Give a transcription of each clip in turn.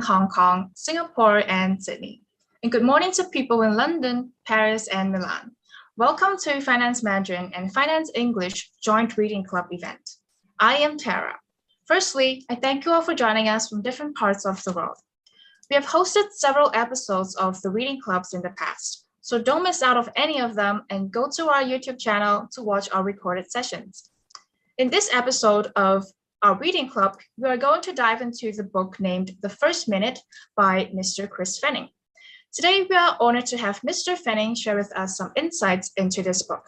Hong Kong, Singapore, and Sydney. And good morning to people in London, Paris, and Milan. Welcome to Finance Mandarin and Finance English Joint Reading Club event. I am Tara. Firstly, I thank you all for joining us from different parts of the world. We have hosted several episodes of the reading clubs in the past, so don't miss out of any of them and go to our YouTube channel to watch our recorded sessions. In this episode of our reading club, we are going to dive into the book named The First Minute by Mr. Chris Fenning. Today, we are honored to have Mr. Fenning share with us some insights into this book.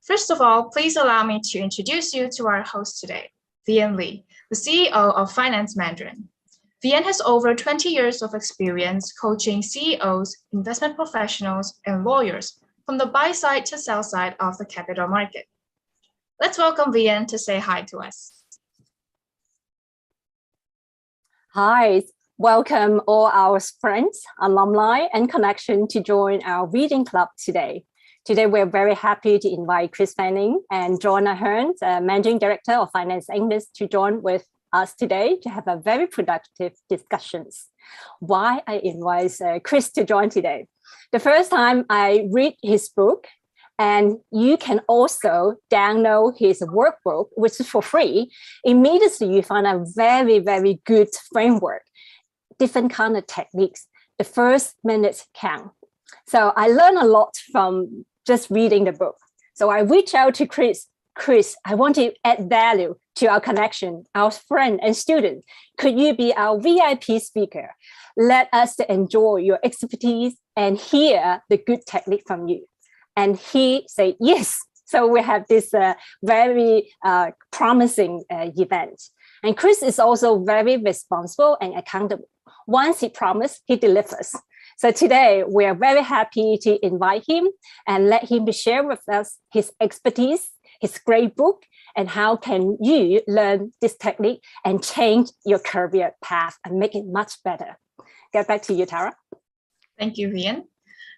First of all, please allow me to introduce you to our host today, Vienne Lee, the CEO of Finance Mandarin. Vienne has over 20 years of experience coaching CEOs, investment professionals, and lawyers from the buy side to sell side of the capital market. Let's welcome Vienne to say hi to us. Hi, welcome all our friends, alumni, and connection to join our reading club today. Today, we're very happy to invite Chris Fenning and Jonah Hearn, Managing Director of Finance English, to join with us today to have a very productive discussions. Why I invite Chris to join today? The first time I read his book, and you can also download his workbook, which is for free. Immediately, you find a very, very good framework, different kind of techniques. The first minute count. So I learned a lot from just reading the book. So I reached out to Chris. Chris, I want to add value to our connection, our friend and student. Could you be our VIP speaker? Let us enjoy your expertise and hear the good technique from you. And he said, yes. So we have this very promising event. And Chris is also very responsible and accountable. Once he promised, he delivers. So today we are very happy to invite him and let him share with us his expertise, his great book, and how can you learn this technique and change your career path and make it much better. Get back to you, Tara. Thank you, Vienne.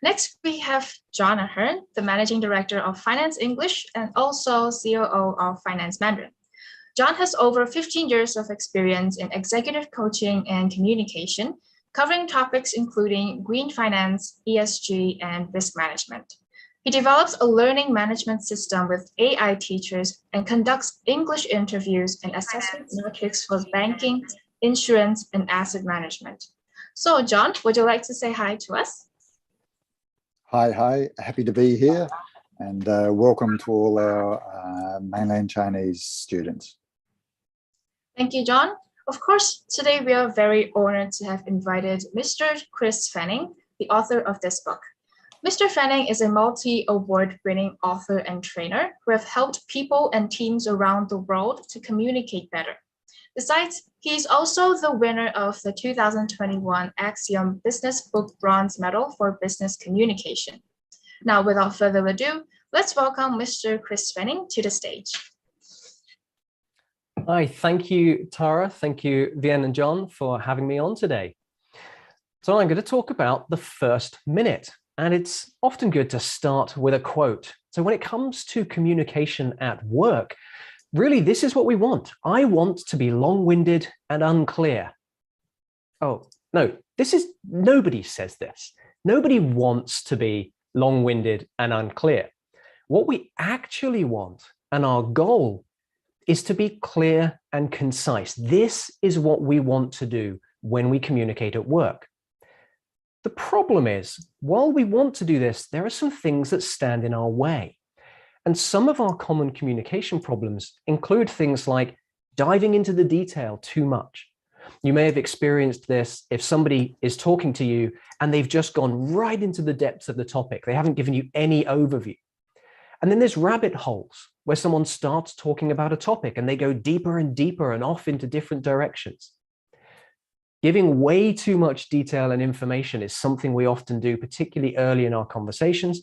Next, we have Jonah Hearn, the Managing Director of Finance English and also COO of Finance Mandarin. John has over 15 years of experience in executive coaching and communication, covering topics including green finance, ESG, and risk management. He develops a learning management system with AI teachers and conducts English interviews and assessment metrics for banking, insurance, and asset management. So, John, would you like to say hi to us? Hi, happy to be here, and welcome to all our mainland Chinese students. Thank you, John. Of course, today we are very honored to have invited Mr. Chris Fenning, the author of this book. Mr. Fenning is a multi-award-winning author and trainer who have helped people and teams around the world to communicate better. Besides, he is also the winner of the 2021 Axiom Business Book Bronze Medal for Business Communication. Now, without further ado, let's welcome Mr. Chris Fenning to the stage. Hi, thank you, Tara. Thank you, Vienne and John, for having me on today. So I'm going to talk about the first minute, and it's often good to start with a quote. So when it comes to communication at work, really, this is what we want. I want to be long-winded and unclear. Oh, no, nobody says this. Nobody wants to be long-winded and unclear. What we actually want, and our goal, is to be clear and concise. This is what we want to do when we communicate at work. The problem is, while we want to do this, there are some things that stand in our way. And some of our common communication problems include things like diving into the detail too much. You may have experienced this if somebody is talking to you and they've just gone right into the depths of the topic. They haven't given you any overview. And then there's rabbit holes where someone starts talking about a topic and they go deeper and deeper and off into different directions. Giving way too much detail and information is something we often do, particularly early in our conversations.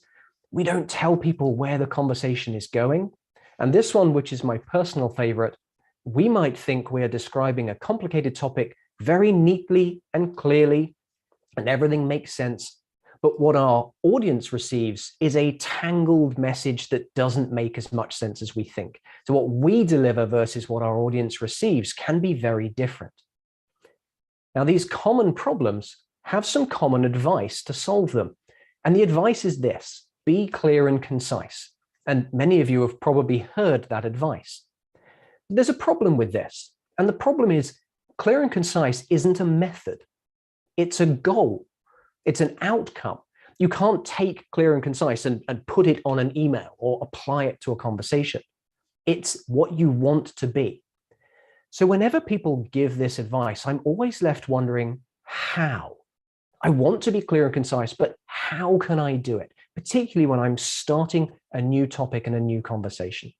We don't tell people where the conversation is going. And this one, which is my personal favorite, we might think we are describing a complicated topic very neatly and clearly, and everything makes sense. But what our audience receives is a tangled message that doesn't make as much sense as we think. So what we deliver versus what our audience receives can be very different. Now, these common problems have some common advice to solve them. And the advice is this: be clear and concise. And many of you have probably heard that advice. There's a problem with this. And the problem is clear and concise isn't a method. It's a goal. It's an outcome. You can't take clear and concise and put it on an email or apply it to a conversation. It's what you want to be. So whenever people give this advice, I'm always left wondering how. I want to be clear and concise, but how can I do it? Particularly when I'm starting a new topic and a new conversation.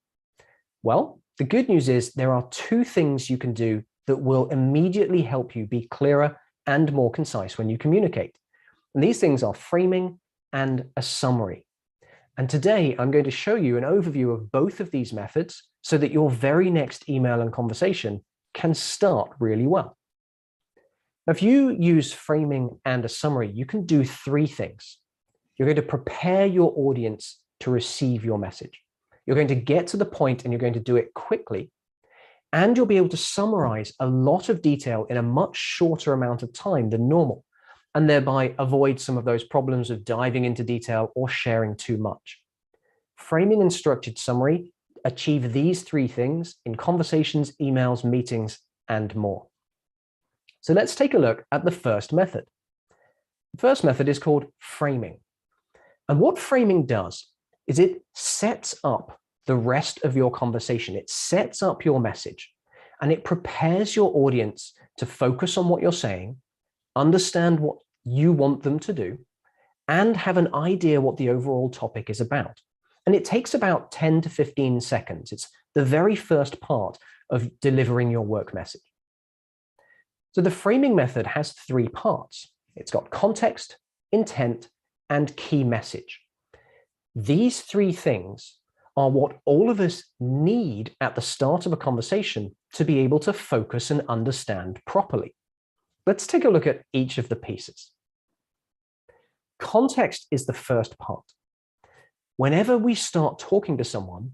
Well, the good news is there are two things you can do that will immediately help you be clearer and more concise when you communicate. And these things are framing and a summary. And today I'm going to show you an overview of both of these methods so that your very next email and conversation can start really well. Now, if you use framing and a summary, you can do three things. You're going to prepare your audience to receive your message. You're going to get to the point and you're going to do it quickly. And you'll be able to summarize a lot of detail in a much shorter amount of time than normal, and thereby avoid some of those problems of diving into detail or sharing too much. Framing and structured summary achieve these three things in conversations, emails, meetings, and more. So let's take a look at the first method. The first method is called framing. And what framing does is it sets up the rest of your conversation. It sets up your message and it prepares your audience to focus on what you're saying, understand what you want them to do, and have an idea what the overall topic is about. And it takes about 10 to 15 seconds. It's the very first part of delivering your work message. So the framing method has three parts. It's got context, intent, and key message. These three things are what all of us need at the start of a conversation to be able to focus and understand properly. Let's take a look at each of the pieces. Context is the first part. Whenever we start talking to someone,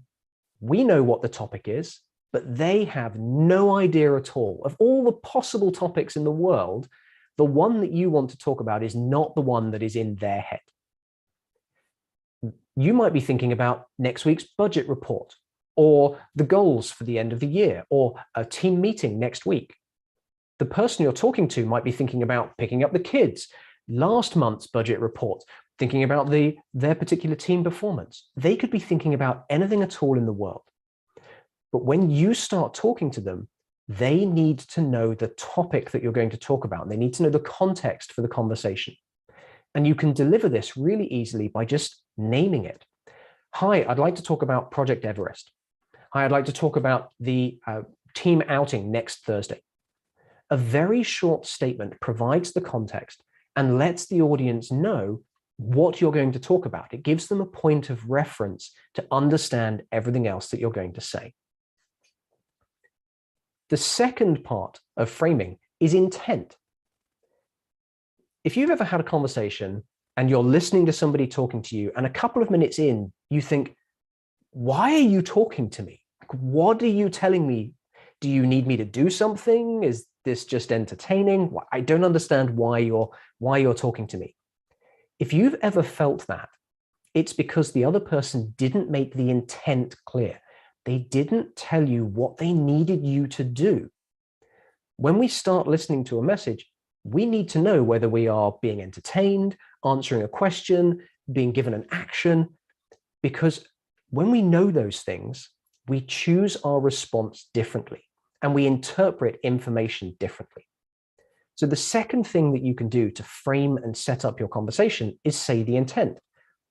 we know what the topic is, but they have no idea at all. Of all the possible topics in the world, the one that you want to talk about is not the one that is in their head. You might be thinking about next week's budget report, or the goals for the end of the year, or a team meeting next week. The person you're talking to might be thinking about picking up the kids, last month's budget report, thinking about their particular team performance. They could be thinking about anything at all in the world. But when you start talking to them, they need to know the topic that you're going to talk about. They need to know the context for the conversation. And you can deliver this really easily by just naming it. Hi, I'd like to talk about Project Everest. Hi, I'd like to talk about the team outing next Thursday. A very short statement provides the context and lets the audience know what you're going to talk about. It gives them a point of reference to understand everything else that you're going to say. The second part of framing is intent. If you've ever had a conversation and you're listening to somebody talking to you, and a couple of minutes in, you think, why are you talking to me? What are you telling me? Do you need me to do something? Is this just entertaining? I don't understand why you're talking to me. If you've ever felt that, it's because the other person didn't make the intent clear. They didn't tell you what they needed you to do. When we start listening to a message, we need to know whether we are being entertained, answering a question, being given an action, because when we know those things, we choose our response differently and we interpret information differently. So the second thing that you can do to frame and set up your conversation is say the intent.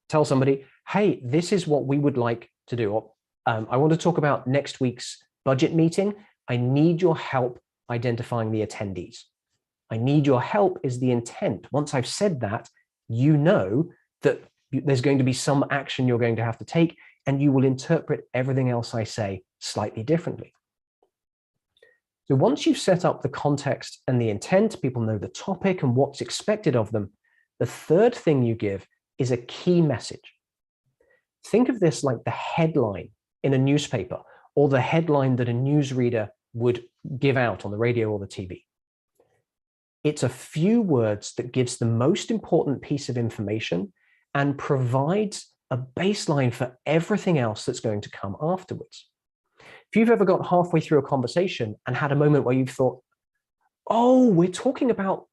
Tell somebody, hey, this is what we would like to do. Or, I want to talk about next week's budget meeting. I need your help identifying the attendees. I need your help is the intent. Once I've said that, you know that there's going to be some action you're going to have to take, and you will interpret everything else I say slightly differently. So once you've set up the context and the intent, people know the topic and what's expected of them, the third thing you give is a key message. Think of this like the headline in a newspaper or the headline that a newsreader would give out on the radio or the TV. It's a few words that gives the most important piece of information and provides a baseline for everything else that's going to come afterwards. If you've ever got halfway through a conversation and had a moment where you've thought, oh, we're talking about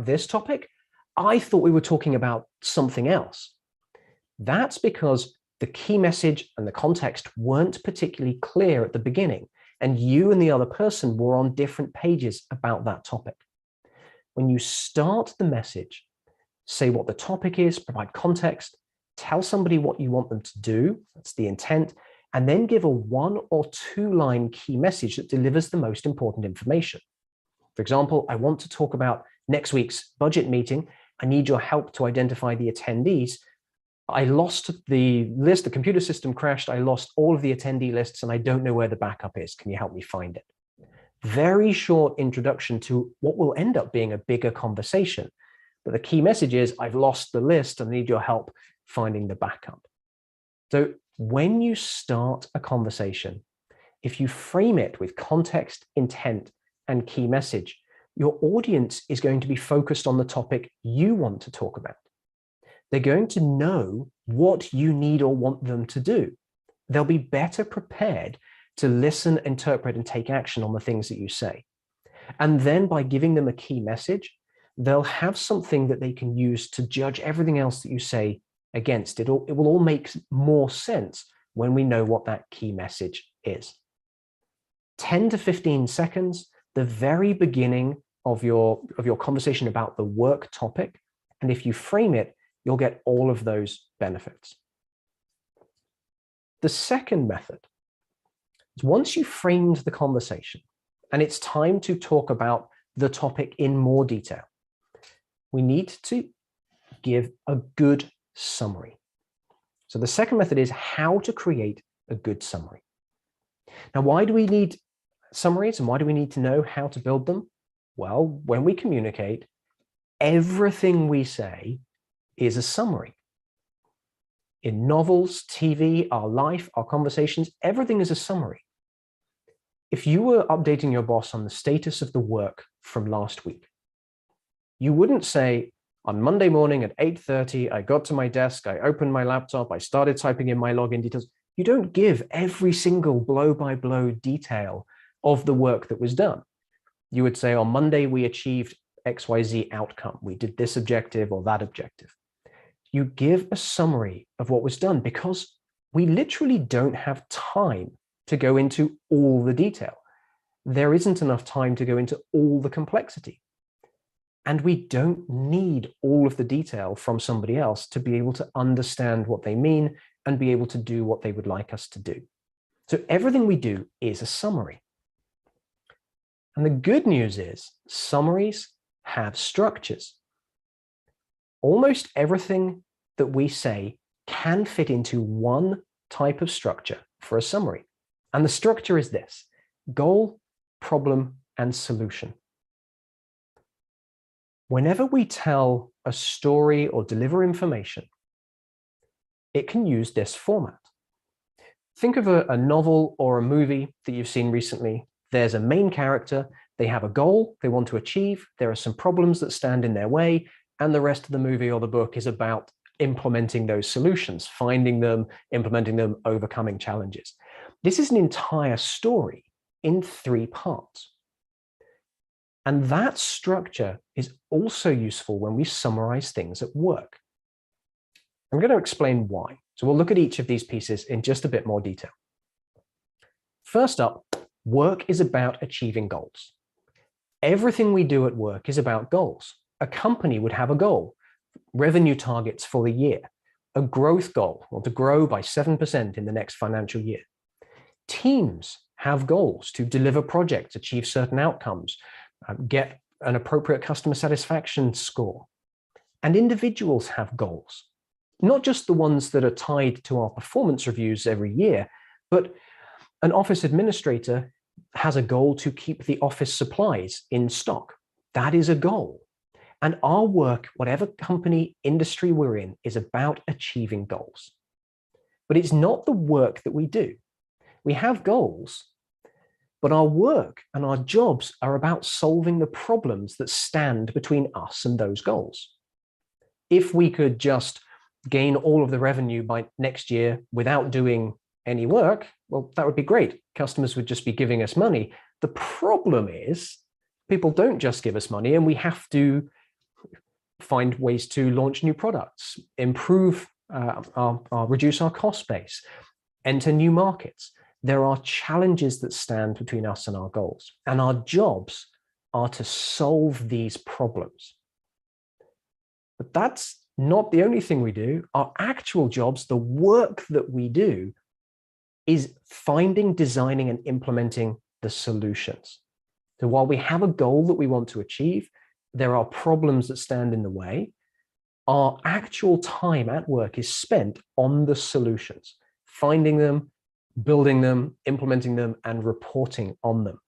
this topic, I thought we were talking about something else. That's because the key message and the context weren't particularly clear at the beginning, and you and the other person were on different pages about that topic. When you start the message, say what the topic is, provide context, tell somebody what you want them to do, that's the intent, and then give a 1 or 2 line key message that delivers the most important information. For example, I want to talk about next week's budget meeting. I need your help to identify the attendees. I lost the list, the computer system crashed, I lost all of the attendee lists, and I don't know where the backup is. Can you help me find it? Very short introduction to what will end up being a bigger conversation. But the key message is, I've lost the list, I need your help finding the backup. So when you start a conversation, if you frame it with context, intent, and key message, your audience is going to be focused on the topic you want to talk about. They're going to know what you need or want them to do. They'll be better prepared to listen, interpret, and take action on the things that you say. And then by giving them a key message, they'll have something that they can use to judge everything else that you say against. It will all make more sense when we know what that key message is. 10 to 15 seconds, the very beginning of your conversation about the work topic. And if you frame it, you'll get all of those benefits. The second method is, once you've framed the conversation and it's time to talk about the topic in more detail, we need to give a good summary. So the second method is how to create a good summary. Now, why do we need summaries and why do we need to know how to build them? Well, when we communicate, everything we say is a summary. In novels, TV, our life, our conversations, everything is a summary. If you were updating your boss on the status of the work from last week, you wouldn't say, on Monday morning at 8:30, I got to my desk, I opened my laptop, I started typing in my login details. You don't give every single blow-by-blow detail of the work that was done. You would say, on Monday, we achieved XYZ outcome. We did this objective or that objective. You give a summary of what was done because we literally don't have time to go into all the detail. There isn't enough time to go into all the complexity. And we don't need all of the detail from somebody else to be able to understand what they mean and be able to do what they would like us to do. So everything we do is a summary. And the good news is summaries have structures. Almost everything that we say can fit into one type of structure for a summary. And the structure is this: goal, problem, and solution. Whenever we tell a story or deliver information, it can use this format. Think of a novel or a movie that you've seen recently. There's a main character, they have a goal they want to achieve, there are some problems that stand in their way, and the rest of the movie or the book is about implementing those solutions, finding them, implementing them, overcoming challenges. This is an entire story in 3 parts. And that structure is also useful when we summarize things at work. I'm going to explain why. So we'll look at each of these pieces in just a bit more detail. First up, work is about achieving goals. Everything we do at work is about goals. A company would have a goal, revenue targets for the year, a growth goal, or to grow by 7% in the next financial year. Teams have goals to deliver projects, achieve certain outcomes, get an appropriate customer satisfaction score. And individuals have goals, not just the ones that are tied to our performance reviews every year, but an office administrator has a goal to keep the office supplies in stock. That is a goal. And our work, whatever company, industry we're in, is about achieving goals. But it's not the work that we do. We have goals, but our work and our jobs are about solving the problems that stand between us and those goals. If we could just gain all of the revenue by next year without doing any work, well, that would be great. Customers would just be giving us money. The problem is people don't just give us money, and we have to find ways to launch new products, improve reduce our cost base, enter new markets. There are challenges that stand between us and our goals, and our jobs are to solve these problems. But that's not the only thing we do. Our actual jobs, the work that we do, is finding, designing, and implementing the solutions. So while we have a goal that we want to achieve, there are problems that stand in the way. Our actual time at work is spent on the solutions, finding them, building them, implementing them, and reporting on them.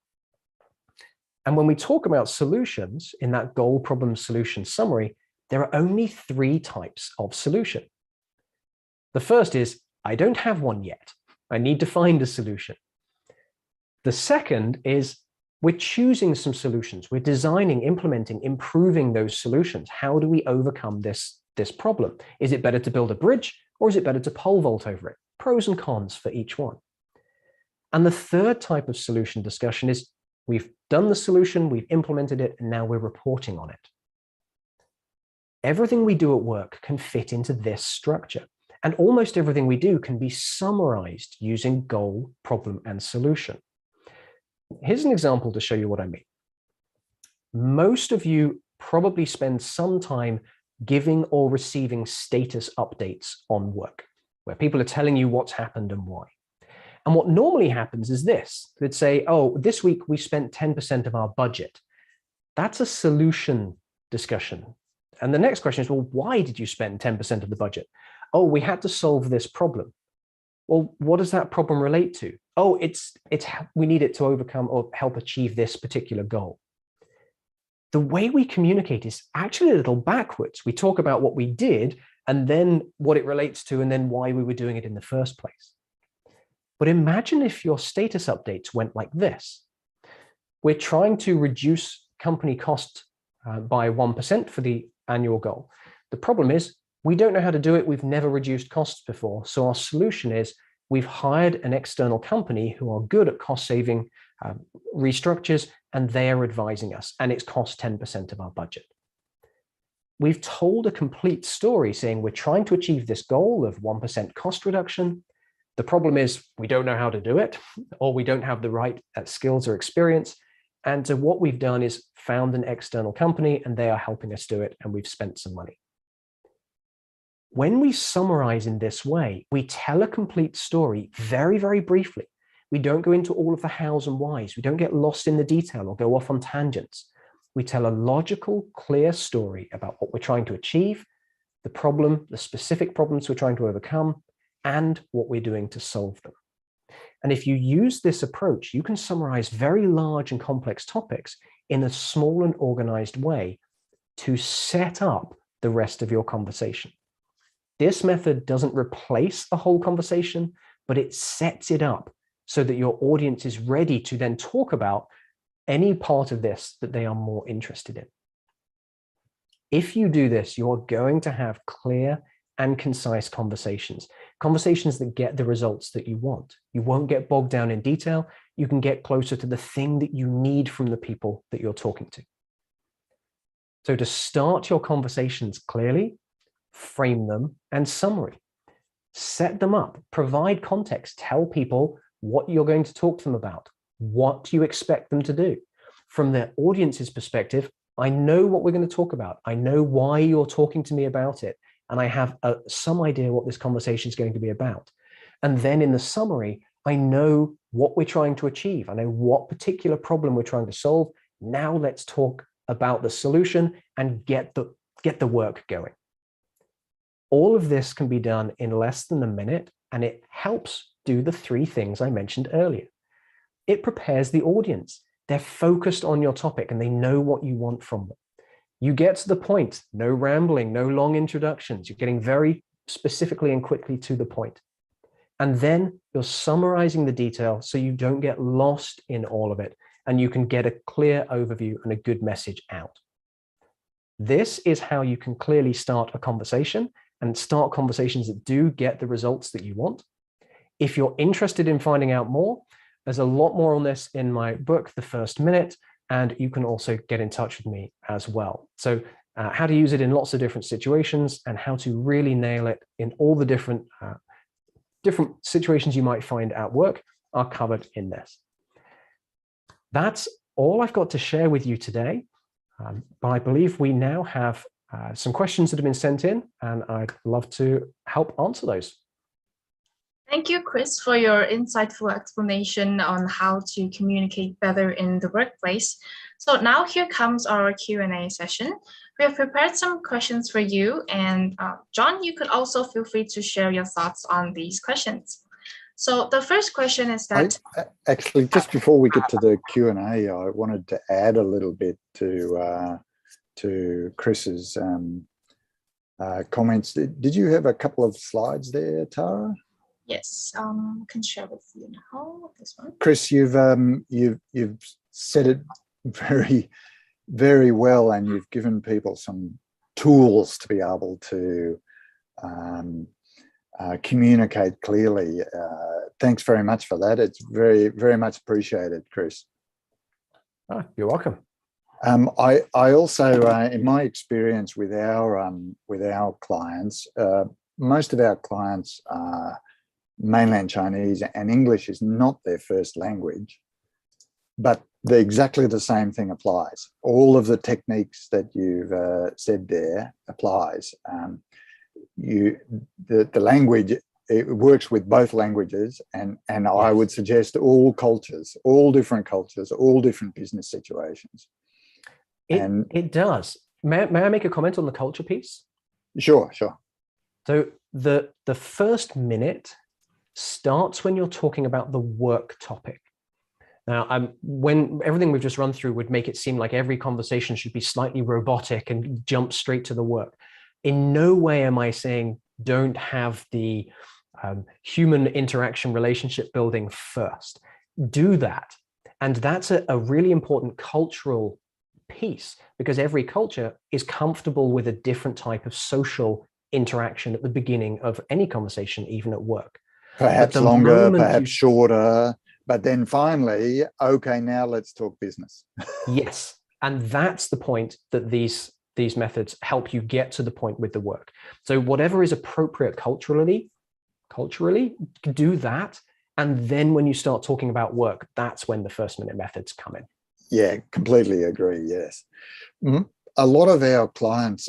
And when we talk about solutions in that goal, problem, solution summary, there are only 3 types of solution. The first is, I don't have one yet. I need to find a solution. The second is, we're choosing some solutions. We're designing, implementing, improving those solutions. How do we overcome this problem? Is it better to build a bridge, or is it better to pole vault over it? Pros and cons for each one. And the third type of solution discussion is, we've done the solution, we've implemented it, and now we're reporting on it. Everything we do at work can fit into this structure, and almost everything we do can be summarized using goal, problem, and solution. Here's an example to show you what I mean. Most of you probably spend some time giving or receiving status updates on work, where people are telling you what's happened and why. And what normally happens is this. They'd say, oh, this week we spent 10% of our budget. That's a solution discussion. And the next question is, well, why did you spend 10% of the budget? Oh, we had to solve this problem. Well, what does that problem relate to? Oh, we need it to overcome or help achieve this particular goal. The way we communicate is actually a little backwards. We talk about what we did, and then what it relates to, and then why we were doing it in the first place. But imagine if your status updates went like this. We're trying to reduce company cost by 1% for the annual goal. The problem is, we don't know how to do it. We've never reduced costs before. So our solution is, we've hired an external company who are good at cost saving restructures, and they are advising us, and it's cost 10% of our budget. We've told a complete story saying we're trying to achieve this goal of 1% cost reduction. The problem is, we don't know how to do it, or we don't have the right skills or experience. And so what we've done is found an external company, and they are helping us do it, and we've spent some money. When we summarize in this way, we tell a complete story very, very briefly. We don't go into all of the hows and whys. We don't get lost in the detail or go off on tangents. We tell a logical, clear story about what we're trying to achieve, the problem, the specific problems we're trying to overcome, and what we're doing to solve them. And if you use this approach, you can summarize very large and complex topics in a small and organized way to set up the rest of your conversation. This method doesn't replace the whole conversation, but it sets it up so that your audience is ready to then talk about any part of this that they are more interested in. If you do this, you're going to have clear and concise conversations that get the results that you want. You won't get bogged down in detail. You can get closer to the thing that you need from the people that you're talking to. So to start your conversations clearly, frame them, and summary. Set them up, provide context, tell people what you're going to talk to them about, what you expect them to do. From their audience's perspective, I know what we're going to talk about. I know why you're talking to me about it, and I have some idea what this conversation is going to be about. And then in the summary, I know what we're trying to achieve. I know what particular problem we're trying to solve. Now let's talk about the solution and get the work going. All of this can be done in less than a minute, and it helps do the 3 things I mentioned earlier. It prepares the audience. They're focused on your topic, and they know what you want from them. You get to the point, no rambling, no long introductions. You're getting very specifically and quickly to the point. And then you're summarizing the detail so you don't get lost in all of it and you can get a clear overview and a good message out. This is how you can clearly start a conversation and start conversations that do get the results that you want. If you're interested in finding out more, there's a lot more on this in my book, The First Minute, and you can also get in touch with me as well. So how to use it in lots of different situations and how to really nail it in all the different situations you might find at work are covered in this. That's all I've got to share with you today. But I believe we now have some questions that have been sent in, and I'd love to help answer those. Thank you, Chris, for your insightful explanation on how to communicate better in the workplace. So now here comes our Q&A session. We have prepared some questions for you, and John, you could also feel free to share your thoughts on these questions. So the first question is that... Actually, just before we get to the Q&A, I wanted to add a little bit to Chris's comments. Did you have a couple of slides there, Tara? Yes, I can share with you now. This one. Chris, you've said it very, very well, and you've given people some tools to be able to communicate clearly. Thanks very much for that. It's very, very much appreciated, Chris. Oh, you're welcome. I also, in my experience with our clients, most of our clients are mainland Chinese, and English is not their first language, but exactly the same thing applies. All of the techniques that you've said there applies. The language, it works with both languages, and yes. I would suggest all cultures, all different cultures, all different business situations. It does. May I make a comment on the culture piece? Sure. So the first minute starts when you're talking about the work topic. Now, when everything we've just run through would make it seem like every conversation should be slightly robotic and jump straight to the work. In no way am I saying don't have the human interaction relationship building first. Do that. And that's a really important cultural piece, because every culture is comfortable with a different type of social interaction at the beginning of any conversation, even at work. Perhaps longer, perhaps shorter, but then finally, okay, now let's talk business. Yes, and that's the point that these methods help you get to the point with the work. So whatever is appropriate culturally, do that. And then when you start talking about work, that's when the first minute methods come in. Yeah, completely agree, yes. A lot of our clients,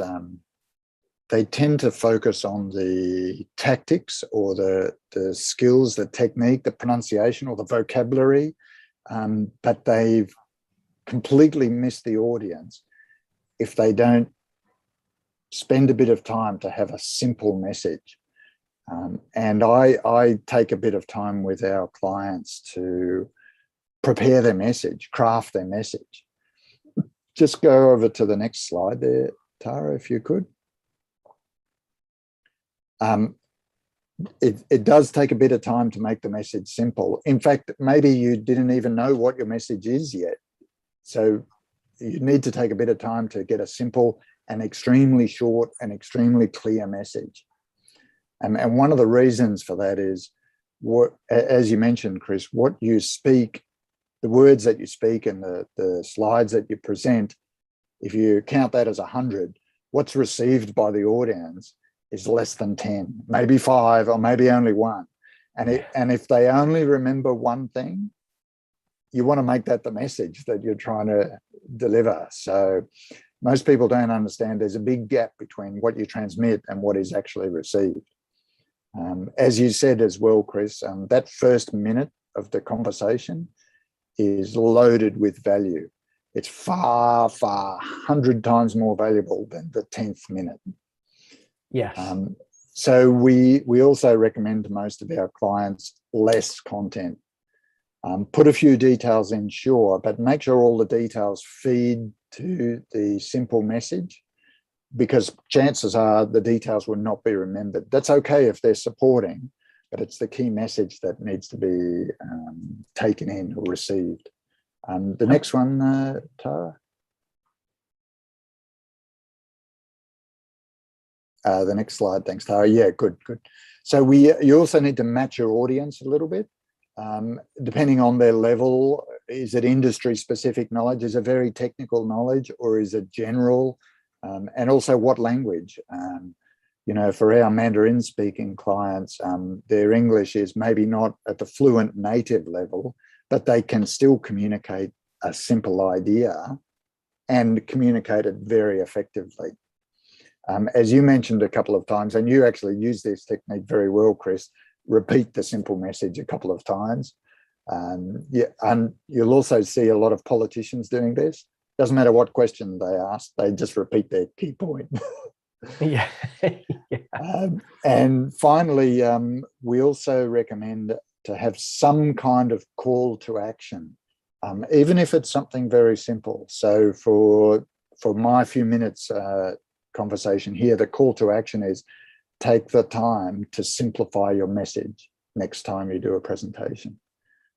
they tend to focus on the tactics or the skills, the technique, the pronunciation or the vocabulary, but they've completely missed the audience if they don't spend a bit of time to have a simple message. And I take a bit of time with our clients to prepare their message, craft their message. Just go over to the next slide there, Tara, if you could. It does take a bit of time to make the message simple. In fact, maybe you didn't even know what your message is yet. So you need to take a bit of time to get a simple and extremely short and extremely clear message. And one of the reasons for that is, as you mentioned, Chris, what you speak, the words that you speak and the slides that you present, if you count that as 100, what's received by the audience is less than 10, maybe 5, or maybe only 1. And if they only remember one thing, you want to make that the message that you're trying to deliver. So most people don't understand there's a big gap between what you transmit and what is actually received. As you said as well, Chris, that first minute of the conversation is loaded with value. It's far, 100 times more valuable than the 10th minute. Yes. So we also recommend to most of our clients less content. Put a few details in, sure, but make sure all the details feed to the simple message, because chances are the details will not be remembered. That's okay if they're supporting, but it's the key message that needs to be taken in or received. The next one, Tara. The next slide, thanks, Tara. Yeah, good. So you also need to match your audience a little bit, depending on their level. Is it industry-specific knowledge? Is it very technical knowledge, or is it general? And also what language? You know, for our Mandarin-speaking clients, their English is maybe not at the fluent native level, but they can still communicate a simple idea and communicate it very effectively. As you mentioned a couple of times, and you actually use this technique very well, Chris, repeat the simple message a couple of times. Yeah, and you'll also see a lot of politicians doing this. Doesn't matter what question they ask, they just repeat their key point. Yeah. And finally, we also recommend to have some kind of call to action, even if it's something very simple. So for my few minutes conversation here, the call to action is take the time to simplify your message next time you do a presentation.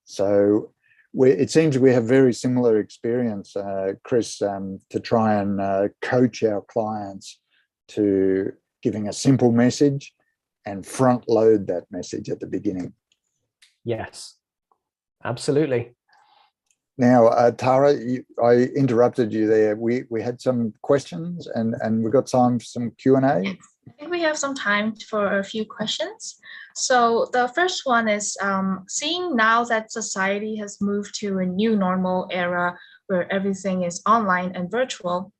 So it seems we have very similar experience, Chris, to try and coach our clients to giving a simple message and front load that message at the beginning. Yes, absolutely. Now, Tara, I interrupted you there. We had some questions and we got some Q&A. Yes. I think we have some time for a few questions. So the first one is, seeing now that society has moved to a new normal era where everything is online and virtual,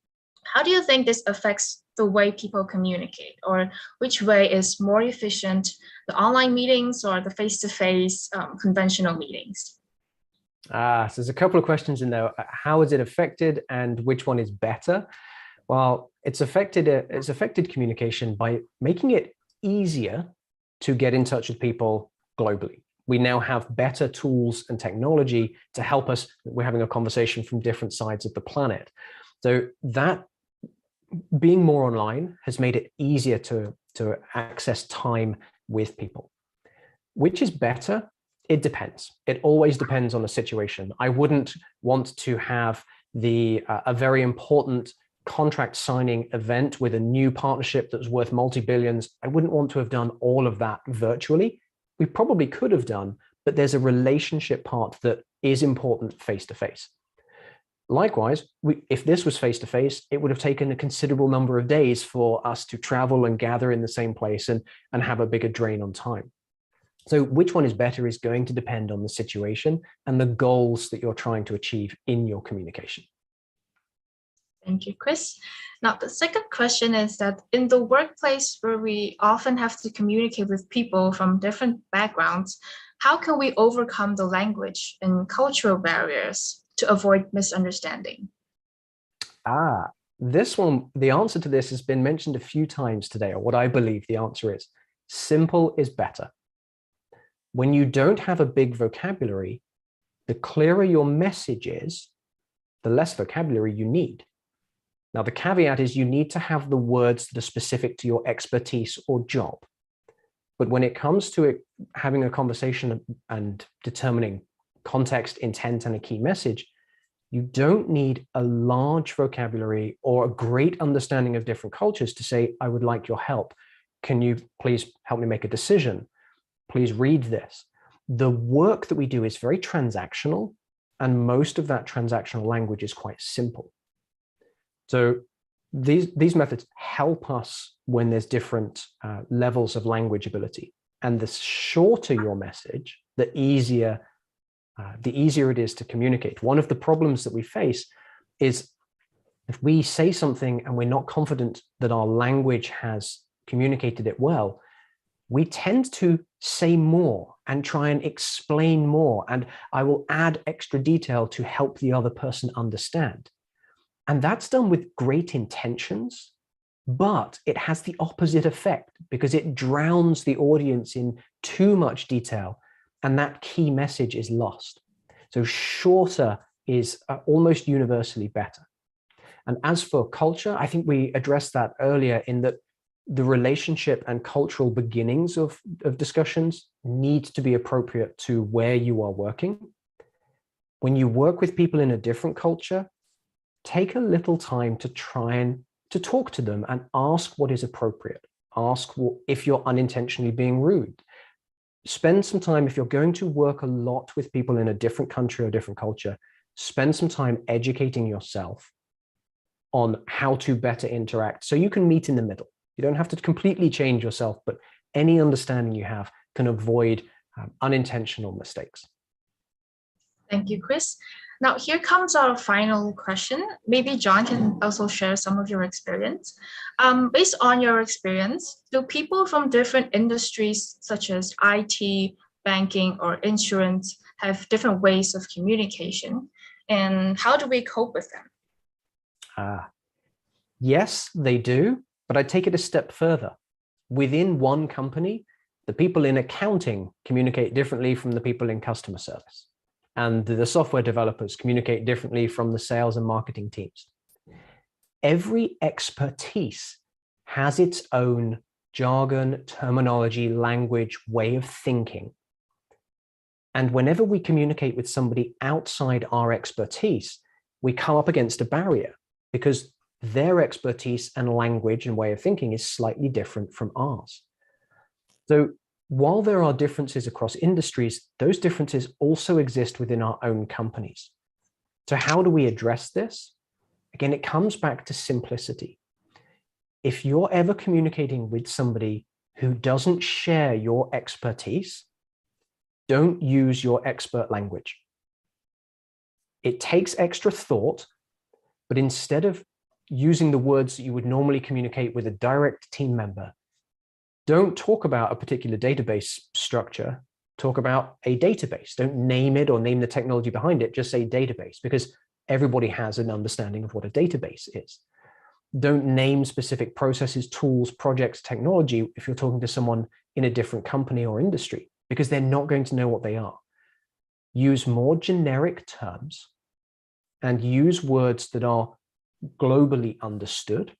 how do you think this affects the way people communicate, or which way is more efficient, the online meetings or the face-to-face conventional meetings? So there's a couple of questions in there. How is it affected and which one is better? Well, it's affected communication by making it easier to get in touch with people globally. We now have better tools and technology to help us. We're having a conversation from different sides of the planet. So that being more online has made it easier to access time with people. Which is better? It depends. It always depends on the situation. I wouldn't want to have a very important contract signing event with a new partnership that's worth multi-billions. I wouldn't want to have done all of that virtually. We probably could have done, but there's a relationship part that is important face-to-face. Likewise, if this was face-to-face, it would have taken a considerable number of days for us to travel and gather in the same place and have a bigger drain on time. So which one is better is going to depend on the situation and the goals that you're trying to achieve in your communication. Thank you, Chris. Now, the second question is that in the workplace where we often have to communicate with people from different backgrounds, how can we overcome the language and cultural barriers to avoid misunderstanding? This one, the answer to this has been mentioned a few times today, or what I believe the answer is. Simple is better. When you don't have a big vocabulary, the clearer your message is, the less vocabulary you need. Now, the caveat is you need to have the words that are specific to your expertise or job. But when it comes to it, having a conversation and determining context, intent, and a key message, you don't need a large vocabulary or a great understanding of different cultures to say, I would like your help. Can you please help me make a decision? Please read this. The work that we do is very transactional, and most of that transactional language is quite simple. So these methods help us when there's different levels of language ability. And the shorter your message, the easier it is to communicate. One of the problems that we face is if we say something and we're not confident that our language has communicated it well, we tend to say more and try and explain more. And I will add extra detail to help the other person understand. And that's done with great intentions, but it has the opposite effect because it drowns the audience in too much detail, and that key message is lost. So shorter is almost universally better. And as for culture, I think we addressed that earlier in that the relationship and cultural beginnings of discussions needs to be appropriate to where you are working. When you work with people in a different culture, take a little time to try and to talk to them and ask what is appropriate. Ask if you're unintentionally being rude. Spend some time, if you're going to work a lot with people in a different country or different culture, spend some time educating yourself on how to better interact so you can meet in the middle. You don't have to completely change yourself, but any understanding you have can avoid unintentional mistakes. Thank you, Chris. Now, here comes our final question. Maybe John can also share some of your experience. Based on your experience, do people from different industries, such as IT, banking, or insurance, have different ways of communication? And how do we cope with them? Yes, they do, but I take it a step further. Within one company, the people in accounting communicate differently from the people in customer service. And the software developers communicate differently from the sales and marketing teams. Every expertise has its own jargon, terminology, language, way of thinking. And whenever we communicate with somebody outside our expertise, we come up against a barrier because their expertise and language and way of thinking is slightly different from ours. So while there are differences across industries, those differences also exist within our own companies. So how do we address this? Again, it comes back to simplicity. If you're ever communicating with somebody who doesn't share your expertise, don't use your expert language. It takes extra thought, but instead of using the words that you would normally communicate with a direct team member, don't talk about a particular database structure, talk about a database. Don't name it or name the technology behind it, just say database, because everybody has an understanding of what a database is. Don't name specific processes, tools, projects, technology if you're talking to someone in a different company or industry, because they're not going to know what they are. Use more generic terms and use words that are globally understood,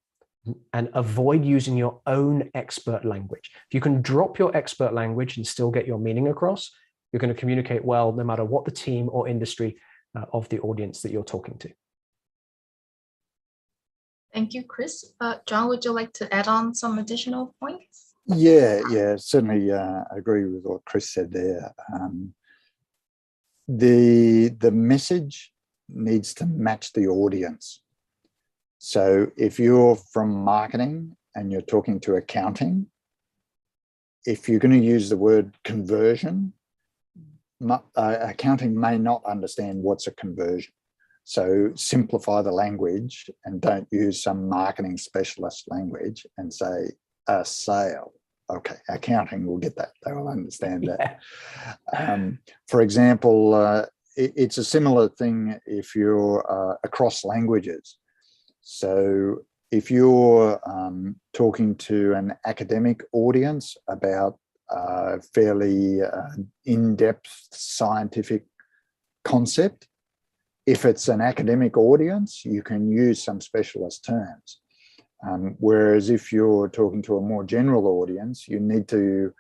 and avoid using your own expert language. If you can drop your expert language and still get your meaning across, you're going to communicate well no matter what the team or industry of the audience that you're talking to. Thank you, Chris. John, would you like to add on some additional points? Yeah, certainly agree with what Chris said there. The message needs to match the audience. So if you're from marketing and you're talking to accounting, if you're going to use the word conversion, accounting may not understand what's a conversion. So simplify the language and don't use some marketing specialist language and say a sale. Okay, accounting will get that. They will understand that. For example, it's a similar thing if you're across languages. So if you're talking to an academic audience about a fairly in-depth scientific concept, if it's an academic audience, you can use some specialist terms. Whereas if you're talking to a more general audience, you need to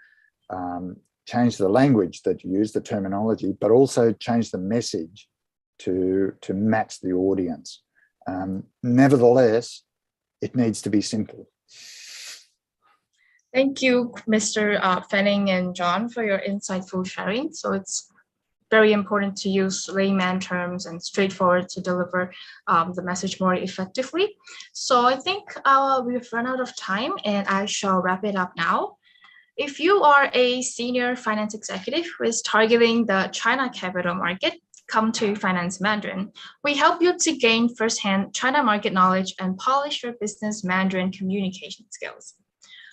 change the language that you use, the terminology, but also change the message to match the audience. Nevertheless, it needs to be simple. Thank you, Mr. Fenning and John, for your insightful sharing. So it's very important to use layman terms and straightforward to deliver the message more effectively. So I think we've run out of time and I shall wrap it up now. If you are a senior finance executive who is targeting the China capital market, come to Finance Mandarin. We help you to gain firsthand China market knowledge and polish your business Mandarin communication skills.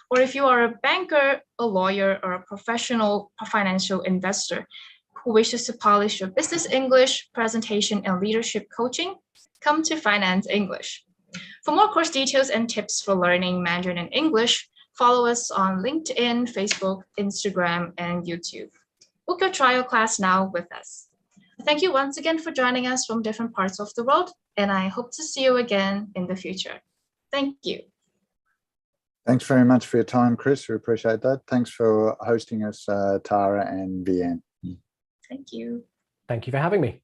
Or if you are a banker, a lawyer, or a professional financial investor who wishes to polish your business English, presentation, and leadership coaching, come to Finance English. For more course details and tips for learning Mandarin and English, follow us on LinkedIn, Facebook, Instagram, and YouTube. Book your trial class now with us. Thank you once again for joining us from different parts of the world, and I hope to see you again in the future. Thank you. Thanks very much for your time, Chris. We appreciate that. Thanks for hosting us, Tara and Vienne. Thank you. Thank you for having me.